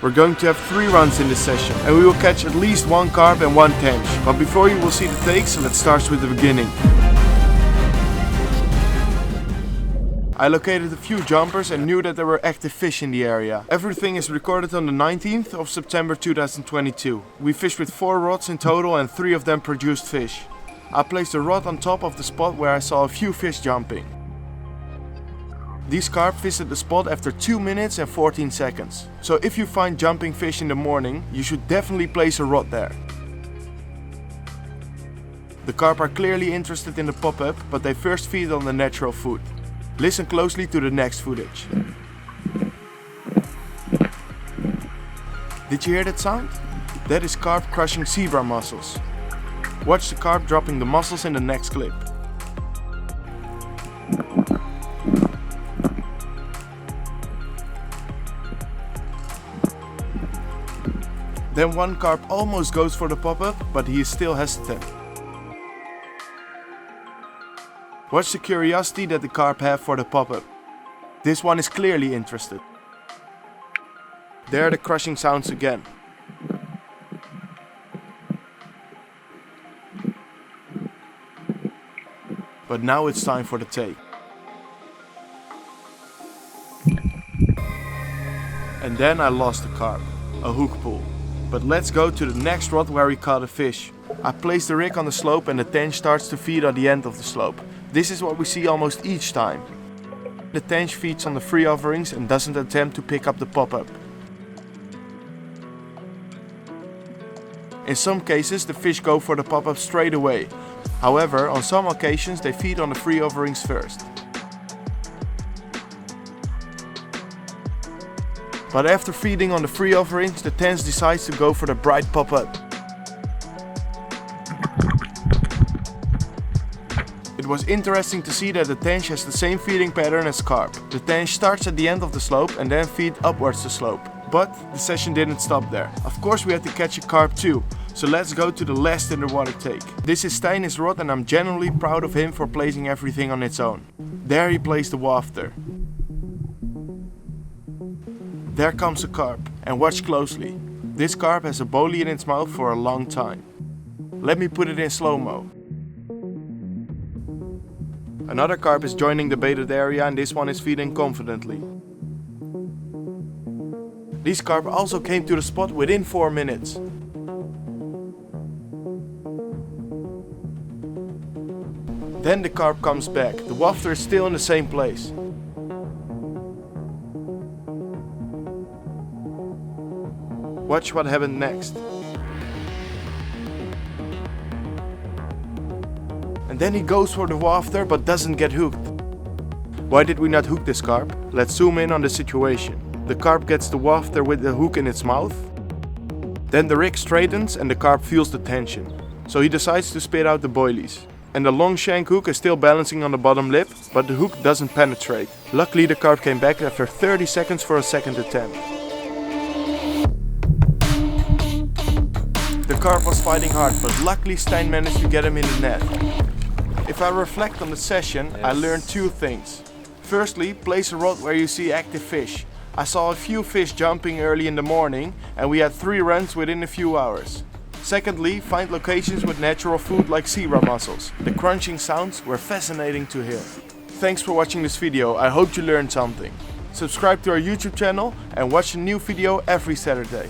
We're going to have 3 runs in this session and we will catch at least 1 carp and 1 tench. But before you will see the takes, let's start with the beginning. I located a few jumpers and knew that there were active fish in the area. Everything is recorded on the 19th of September 2022. We fished with 4 rods in total and 3 of them produced fish. I placed a rod on top of the spot where I saw a few fish jumping. These carp visited the spot after 2 minutes and 14 seconds. So if you find jumping fish in the morning, you should definitely place a rod there. The carp are clearly interested in the pop-up, but they first feed on the natural food. Listen closely to the next footage. Did you hear that sound? That is carp crushing zebra mussels. Watch the carp dropping the mussels in the next clip. Then one carp almost goes for the pop-up, but he is still hesitant. Watch the curiosity that the carp have for the pop-up. This one is clearly interested. There are the crushing sounds again. But now it's time for the take. And then I lost the carp, a hook pull. But let's go to the next rod where we caught a fish. I place the rig on the slope and the tench starts to feed on the end of the slope. This is what we see almost each time. The tench feeds on the free offerings and doesn't attempt to pick up the pop-up. In some cases the fish go for the pop-up straight away. However, on some occasions they feed on the free offerings first. But after feeding on the free offerings, the tench decides to go for the bright pop-up. It was interesting to see that the tench has the same feeding pattern as carp. The tench starts at the end of the slope and then feeds upwards the slope. But the session didn't stop there. Of course we had to catch a carp too. So let's go to the last underwater take. This is Steiner's rod and I'm genuinely proud of him for placing everything on its own. There he placed the wafter. There comes a carp, and watch closely. This carp has a bolie in its mouth for a long time. Let me put it in slow-mo. Another carp is joining the baited area and this one is feeding confidently. These carp also came to the spot within 4 minutes. Then the carp comes back. The wafter is still in the same place. Watch what happened next. And then he goes for the wafter but doesn't get hooked. Why did we not hook this carp? Let's zoom in on the situation. The carp gets the wafter with the hook in its mouth. Then the rig straightens and the carp feels the tension. So he decides to spit out the boilies. And the long shank hook is still balancing on the bottom lip, but the hook doesn't penetrate. Luckily the carp came back after 30 seconds for a second attempt. The carp was fighting hard, but luckily Stein managed to get him in the net. If I reflect on the session, I learned 2 things. Firstly, place a rod where you see active fish. I saw a few fish jumping early in the morning and we had 3 runs within a few hours. Secondly, find locations with natural food like zebra mussels. The crunching sounds were fascinating to hear. Thanks for watching this video, I hope you learned something. Subscribe to our YouTube channel and watch a new video every Saturday.